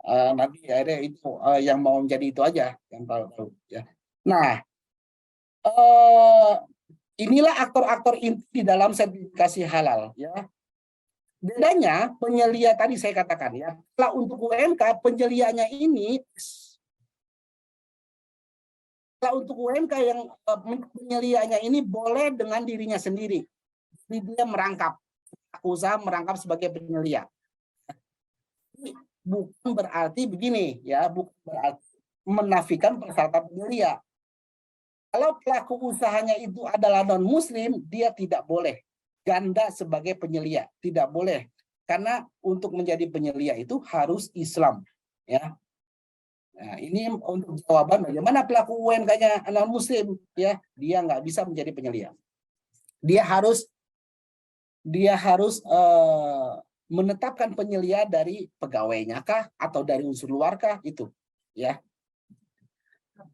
Nanti akhirnya itu yang mau menjadi itu aja yang tahu ya. Nah, inilah aktor-aktor inti di dalam sertifikasi halal ya. Bedanya penyelia tadi saya katakan ya. Kalau untuk UMK penyelianya ini, kalau untuk UMK yang penyelianya ini boleh dengan dirinya sendiri. Jadi dia merangkap, usaha merangkap sebagai penyelia. Bukan berarti begini ya, bukan berarti menafikan persyaratan penyelia. Kalau pelaku usahanya itu adalah non-muslim, dia tidak boleh ganda sebagai penyelia, tidak boleh. Karena untuk menjadi penyelia itu harus Islam ya. Nah, ini untuk jawaban bagaimana pelaku UMK-nya non-muslim ya, dia nggak bisa menjadi penyelia. Dia harus menetapkan penyelia dari pegawainya kah atau dari unsur luar kah itu ya.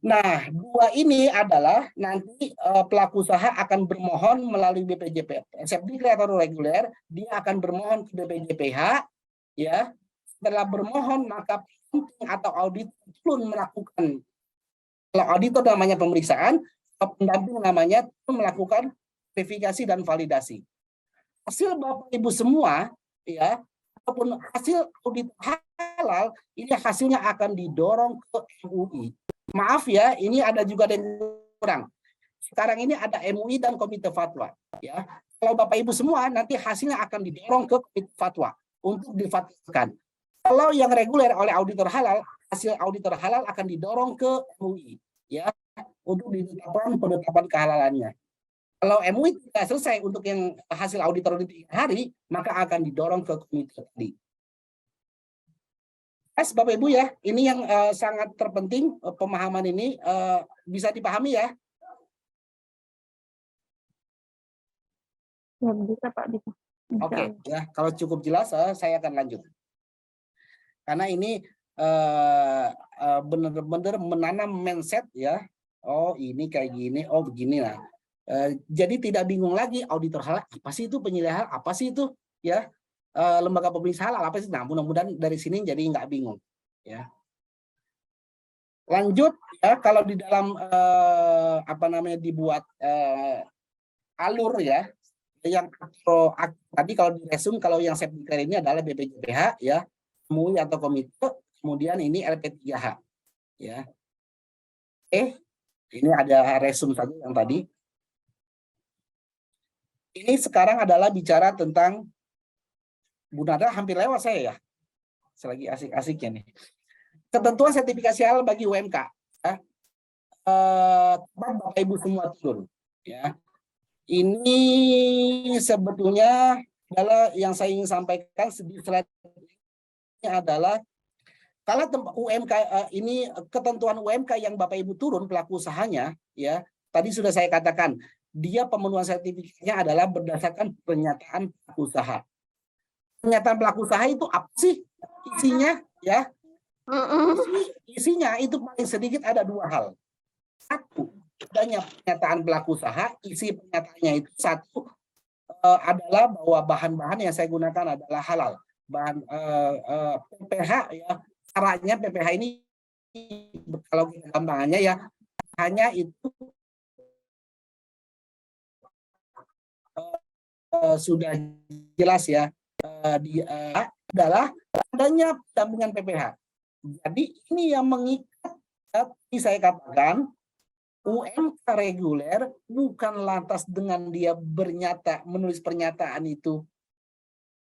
Nah, 2 ini adalah nanti pelaku usaha akan bermohon melalui BPJP safety care atau reguler, dia akan bermohon ke BPJPH ya. Setelah bermohon maka atau audit turun melakukan, kalau auditor namanya pemeriksaan, pendamping namanya melakukan verifikasi dan validasi. Hasil Bapak Ibu semua ya, ataupun hasil audit halal ini hasilnya akan didorong ke MUI. Maaf ya, ini ada juga yang kurang. Sekarang ini ada MUI dan Komite Fatwa ya. Kalau Bapak Ibu semua nanti hasilnya akan didorong ke Komite Fatwa untuk difatwakan. Kalau yang reguler oleh auditor halal, hasil auditor halal akan didorong ke MUI ya untuk ditetapkan penetapan kehalalannya. Kalau MUI tidak selesai untuk yang hasil auditor di 3 hari, maka akan didorong ke komite tadi. Bapak Ibu ya, ini yang sangat terpenting, pemahaman ini bisa dipahami ya. Ya, bisa Pak, bisa. Oke, ya kalau cukup jelas saya akan lanjut. Karena ini benar-benar menanam mindset ya. Oh ini kayak gini, oh begini lah. Jadi tidak bingung lagi auditor halal apa sih itu, penyelidikan apa sih itu ya, lembaga pemeriksa halal apa sih. Nah mudah-mudahan dari sini jadi nggak bingung ya. Lanjut ya, kalau di dalam apa namanya dibuat alur ya, yang tadi kalau di resume, kalau yang saya pikir ini adalah BPJPH ya, MUI atau komite, kemudian ini LP3H ya. Ini ada resume saja yang tadi. Ini sekarang adalah bicara tentang, Bu Nada hampir lewat saya ya, selagi asik-asiknya nih. Ketentuan sertifikasi halal bagi UMK ya. Bapak Ibu semua turun ya. Ini sebetulnya adalah yang saya ingin sampaikan di slide ini adalah kalau UMK ini ketentuan UMK yang Bapak Ibu turun pelaku usahanya ya, tadi sudah saya katakan dia pemenuhan sertifikatnya adalah berdasarkan pernyataan pelaku usaha. Pernyataan pelaku usaha itu apa sih isinya ya? Isinya itu paling sedikit ada 2 hal. Satu, adanya pernyataan pelaku usaha, isi pernyataannya itu satu adalah bahwa bahan-bahan yang saya gunakan adalah halal. Bahan PPH ya, caranya PPH ini kalau kita gampangannya ya hanya itu sudah jelas ya, adalah adanya pendampingan PPH. Jadi ini yang mengikat, seperti saya katakan, UMK reguler bukan lantas dengan dia menulis pernyataan itu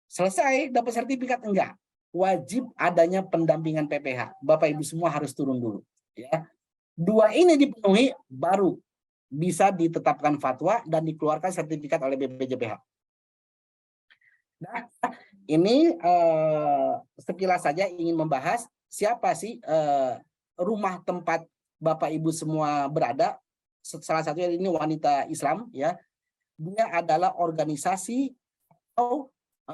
selesai dapat sertifikat, enggak. Wajib adanya pendampingan PPH. Bapak Ibu semua harus turun dulu ya. 2 ini dipenuhi baru bisa ditetapkan fatwa dan dikeluarkan sertifikat oleh BPJPH. Nah, ini sekilas saja ingin membahas siapa sih rumah tempat Bapak Ibu semua berada. Salah satunya ini wanita Islam ya. Dia adalah organisasi atau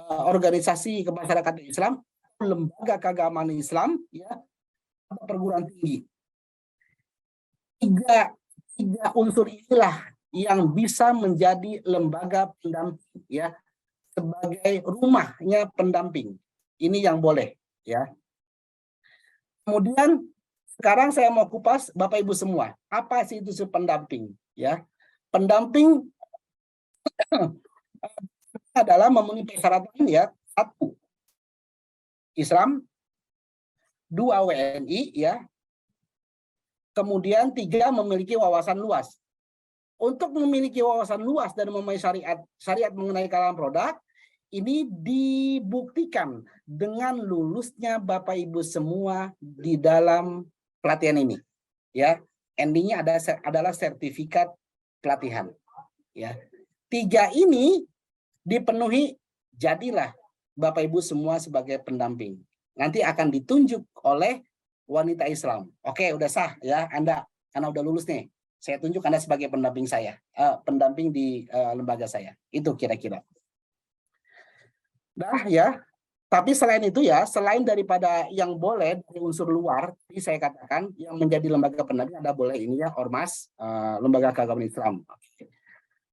organisasi kemasyarakatan Islam, lembaga keagamaan Islam ya, perguruan tinggi. Tiga unsur inilah yang bisa menjadi lembaga pendamping ya, sebagai rumahnya pendamping. Ini yang boleh ya. Kemudian sekarang saya mau kupas Bapak Ibu semua, apa sih itu pendamping ya? Pendamping adalah memenuhi persyaratan ya. 1, Islam, 2, WNI ya. Kemudian 3, memiliki wawasan luas. Untuk memiliki wawasan luas dan memahami syariat mengenai kalangan produk, ini dibuktikan dengan lulusnya Bapak Ibu semua di dalam pelatihan ini. Ya, endingnya adalah sertifikat pelatihan. Ya, 3 ini dipenuhi, jadilah Bapak Ibu semua sebagai pendamping. Nanti akan ditunjuk oleh wanita Islam. Oke, udah sah ya, Anda karena udah lulus nih. Saya tunjuk Anda sebagai pendamping saya, pendamping di lembaga saya. Itu kira-kira. Nah ya, tapi selain itu ya, selain daripada yang boleh dari unsur luar, ini saya katakan yang menjadi lembaga pendamping ada boleh ini ya, ormas, lembaga keagamaan Islam.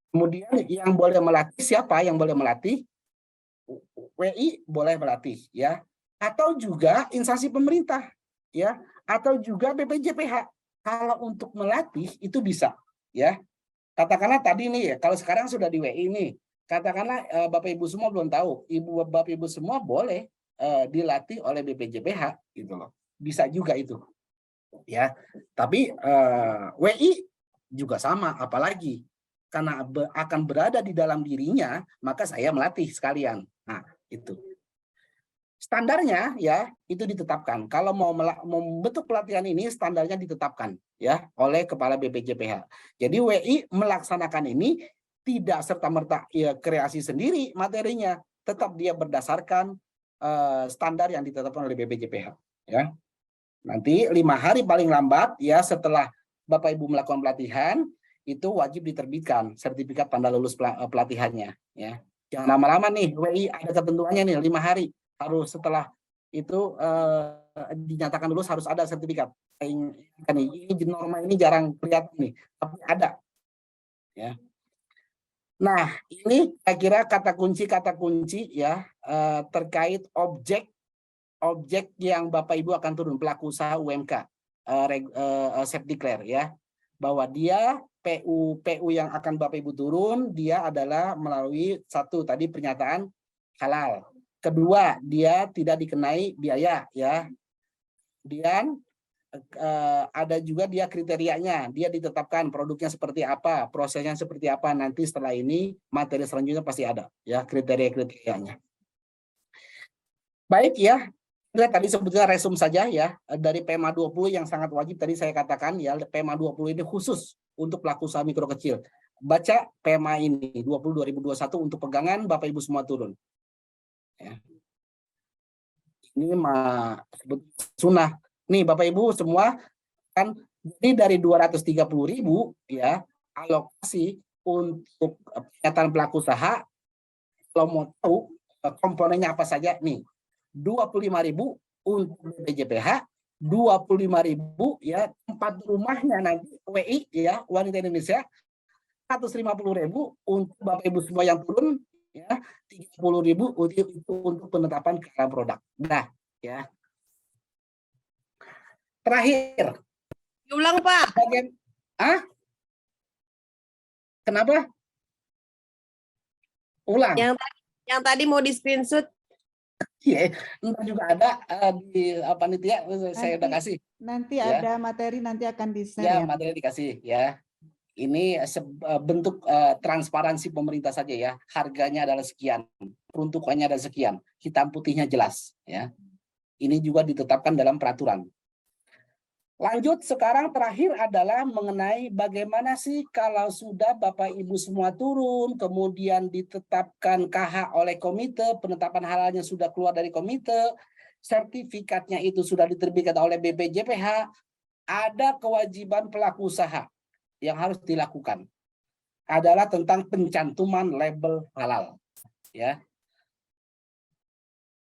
Kemudian yang boleh melatih siapa? Yang boleh melatih? WI boleh melatih ya, atau juga instansi pemerintah ya, atau juga BPJPH. Kalau untuk melatih itu bisa ya. Katakanlah tadi nih ya, kalau sekarang sudah di WI nih, katakanlah Bapak Ibu semua belum tahu, Bapak Ibu semua boleh dilatih oleh BPJPH gitu loh. Bisa juga itu. Ya. Tapi WI juga sama, apalagi karena akan berada di dalam dirinya, maka saya melatih sekalian. Nah, itu. Standarnya ya itu ditetapkan. Kalau mau membentuk pelatihan ini standarnya ditetapkan ya oleh kepala BPJPH. Jadi WI melaksanakan ini tidak serta-merta ya kreasi sendiri materinya, tetap dia berdasarkan standar yang ditetapkan oleh BPJPH. Ya, nanti 5 hari paling lambat ya setelah Bapak Ibu melakukan pelatihan itu wajib diterbitkan sertifikat tanda lulus pelatihannya. Ya, jangan lama-lama nih, WI ada ketentuannya nih 5 hari harus setelah itu dinyatakan lulus harus ada sertifikat. Ini norma ini jarang kelihatan nih, tapi ada. Ya. Nah, ini saya kira kata kunci ya terkait objek yang Bapak Ibu akan turun, pelaku usaha UMK self declare ya, bahwa dia PU yang akan Bapak Ibu turun dia adalah melalui satu tadi pernyataan halal, kedua dia tidak dikenai biaya ya, kemudian ada juga dia kriterianya, dia ditetapkan produknya seperti apa, prosesnya seperti apa, nanti setelah ini materi selanjutnya pasti ada ya kriteria-kriterianya. Baik ya, tadi sebetulnya resum saja ya dari PMA 20 yang sangat wajib tadi saya katakan ya, PMA 20 ini khusus untuk pelaku usaha mikro kecil. Baca PMA ini 20 2021 untuk pegangan Bapak Ibu semua turun. Ya. Ini mah sunnah. Nih Bapak Ibu semua kan jadi dari 230.000 ya alokasi untuk pernyataan pelaku usaha, kalau mau tahu komponennya apa saja nih, 25.000 untuk BPJPH, 25.000 ya tempat rumahnya nanti WI ya wanita Indonesia, 150.000 untuk Bapak Ibu semua yang turun ya, 30.000 untuk penetapan keahlian produk. Nah ya. Terakhir. Diulang Pak. Kenapa? Ulang. Yang tadi mau di screenshot. Iya, entar juga ada di panitia saya udah kasih. Nanti ya. ada materi nanti akan di-share ya. ya. Materi dikasih ya. Ini bentuk transparansi pemerintah saja ya. Harganya adalah sekian, peruntukannya adalah sekian, hitam putihnya jelas ya. Ini juga ditetapkan dalam peraturan. Lanjut sekarang terakhir adalah mengenai bagaimana sih kalau sudah Bapak Ibu semua turun, kemudian ditetapkan KH oleh komite, penetapan halalnya sudah keluar dari komite, sertifikatnya itu sudah diterbitkan oleh BPJPH, ada kewajiban pelaku usaha yang harus dilakukan. Adalah tentang pencantuman label halal. Ya.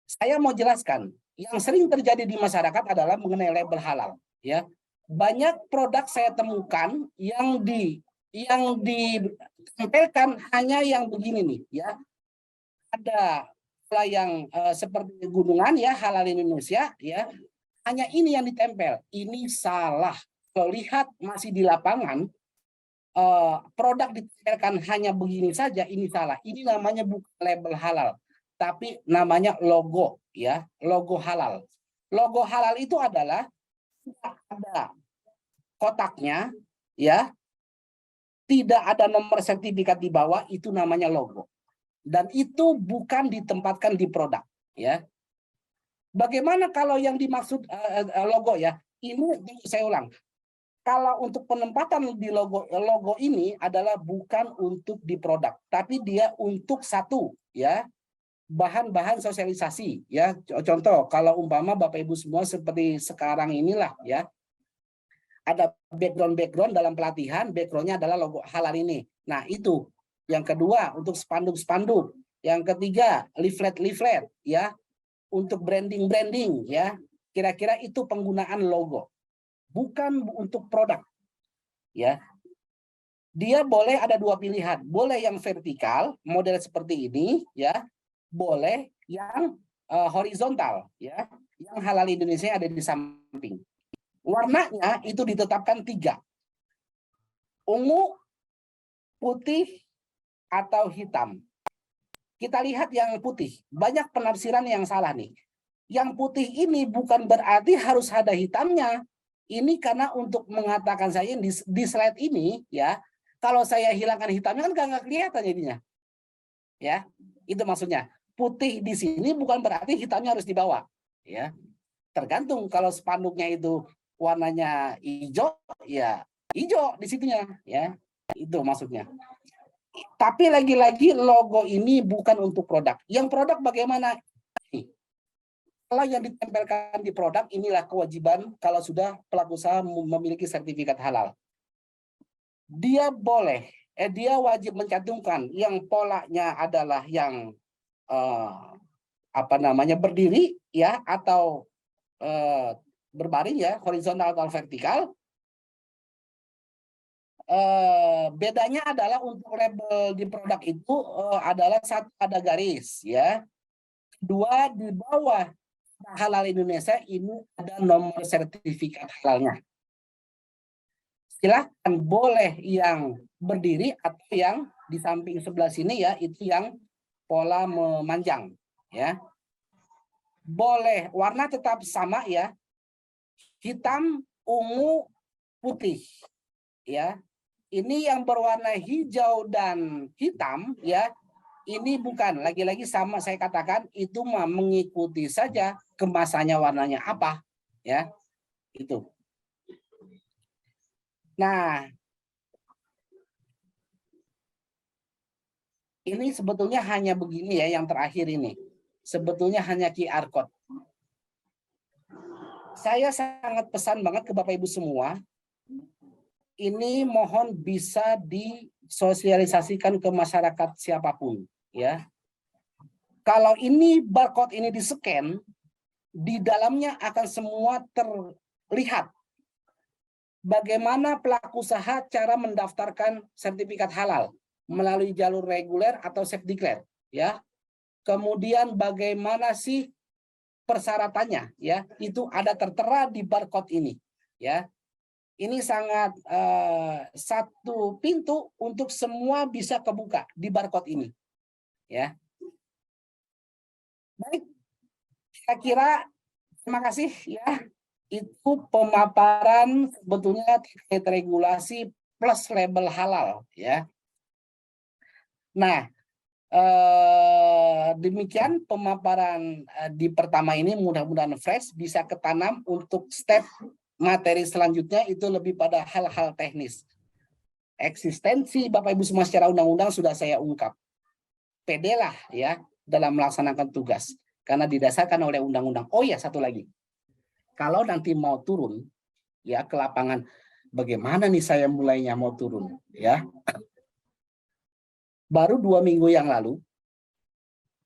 Saya mau jelaskan, yang sering terjadi di masyarakat adalah mengenai label halal. Ya, banyak produk saya temukan yang ditempelkan hanya yang begini nih ya, ada yang seperti gunungan ya halal Indonesia ya, hanya ini yang ditempel. Ini salah. Kalau lihat masih di lapangan produk ditempelkan hanya begini saja, ini salah. Ini namanya bukan label halal, tapi namanya logo ya, logo halal. Logo halal itu adalah ada kotaknya ya, tidak ada nomor sertifikat di bawah, itu namanya logo, dan itu bukan ditempatkan di produk ya. Bagaimana kalau yang dimaksud logo ya, ini saya ulang, kalau untuk penempatan di logo ini adalah bukan untuk di produk, tapi dia untuk satu ya, bahan-bahan sosialisasi ya. Contoh kalau umpama Bapak Ibu semua seperti sekarang inilah ya, ada background dalam pelatihan, backgroundnya adalah logo halal ini. Nah itu yang kedua untuk spanduk, yang ketiga leaflet ya, untuk branding ya, kira-kira itu penggunaan logo, bukan untuk produk ya. Dia boleh ada dua pilihan, boleh yang vertikal model seperti ini ya, boleh yang horizontal ya, yang halal Indonesia ada di samping. Warnanya itu ditetapkan 3, ungu, putih, atau hitam. Kita lihat yang putih, banyak penafsiran yang salah nih. Yang putih ini bukan berarti harus ada hitamnya. Ini karena untuk mengatakan saya di slide ini ya, kalau saya hilangkan hitamnya kan nggak kelihatan jadinya. Ya, itu maksudnya. Putih di sini bukan berarti hitamnya harus dibawa. Ya, tergantung kalau spanduknya itu warnanya hijau, ya hijau di situnya. Ya, itu maksudnya. Tapi lagi-lagi logo ini bukan untuk produk. Yang produk bagaimana? Kalau yang ditempelkan di produk, inilah kewajiban kalau sudah pelaku usaha memiliki sertifikat halal. Dia wajib mencantumkan yang polanya adalah yang berdiri ya, atau berbaring ya, horizontal atau vertikal. Bedanya adalah untuk label di produk itu adalah satu, ada garis ya. Kedua, di bawah halal Indonesia ini ada nomor sertifikat halalnya. Silahkan boleh yang berdiri atau yang di samping sebelah sini ya, itu yang pola memanjang ya. Boleh warna tetap sama ya, hitam, ungu, putih ya. Ini yang berwarna hijau dan hitam ya, ini bukan, lagi-lagi sama saya katakan, itu mengikuti saja kemasannya warnanya apa ya, itu. Nah, ini sebetulnya hanya begini ya, yang terakhir ini. Sebetulnya hanya QR code. Saya sangat pesan banget ke Bapak Ibu semua, ini mohon bisa disosialisasikan ke masyarakat siapapun ya. Kalau ini barcode ini di-scan, di dalamnya akan semua terlihat bagaimana pelaku usaha cara mendaftarkan sertifikat halal melalui jalur reguler atau self declare ya. Kemudian bagaimana sih persyaratannya ya, itu ada tertera di barcode ini ya. Ini sangat satu pintu untuk semua bisa kebuka di barcode ini ya. Baik, saya kira terima kasih ya. Itu pemaparan sebetulnya terkait regulasi plus label halal ya. Nah, demikian pemaparan di pertama ini, mudah-mudahan fresh, bisa ketanam untuk step materi selanjutnya, itu lebih pada hal-hal teknis. Eksistensi Bapak Ibu semua secara undang-undang sudah saya ungkap. Pedelah ya dalam melaksanakan tugas karena didasarkan oleh undang-undang. Oh ya, satu lagi. Kalau nanti mau turun ya ke lapangan, bagaimana nih saya mulainya mau turun ya? Baru 2 minggu yang lalu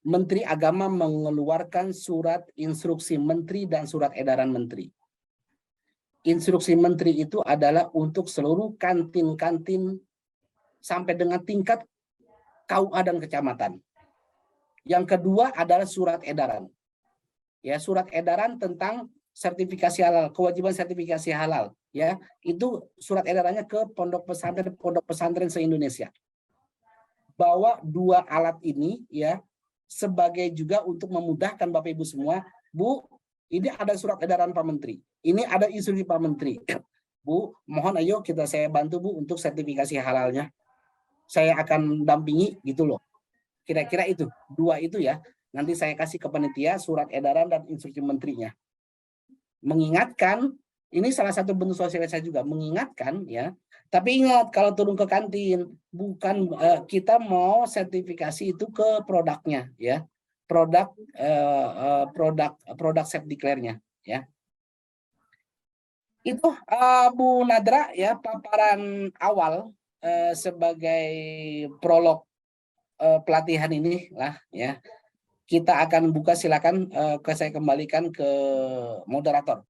Menteri Agama mengeluarkan surat instruksi menteri dan surat edaran menteri. Instruksi menteri itu adalah untuk seluruh kantin-kantin sampai dengan tingkat KUA dan kecamatan. Yang kedua adalah surat edaran. Ya, surat edaran tentang sertifikasi halal, kewajiban sertifikasi halal, ya. Itu surat edarannya ke pondok pesantren se-Indonesia. Bawa 2 alat ini ya sebagai juga untuk memudahkan Bapak Ibu semua. Bu, ini ada surat edaran Pak Menteri. Ini ada instruksi Pak Menteri. Bu, mohon ayo saya bantu Bu untuk sertifikasi halalnya. Saya akan dampingi gitu loh. Kira-kira itu, 2 itu ya. Nanti saya kasih ke panitia surat edaran dan instruksi menterinya. Mengingatkan, ini salah satu bentuk sosialisasi juga, mengingatkan ya. Tapi ingat, kalau turun ke kantin, bukan kita mau sertifikasi itu ke produknya ya. Produk self declare-nya ya. Itu Bu Nadra ya, paparan awal sebagai prolog pelatihan ini lah ya. Kita akan buka, silakan saya kembalikan ke moderator.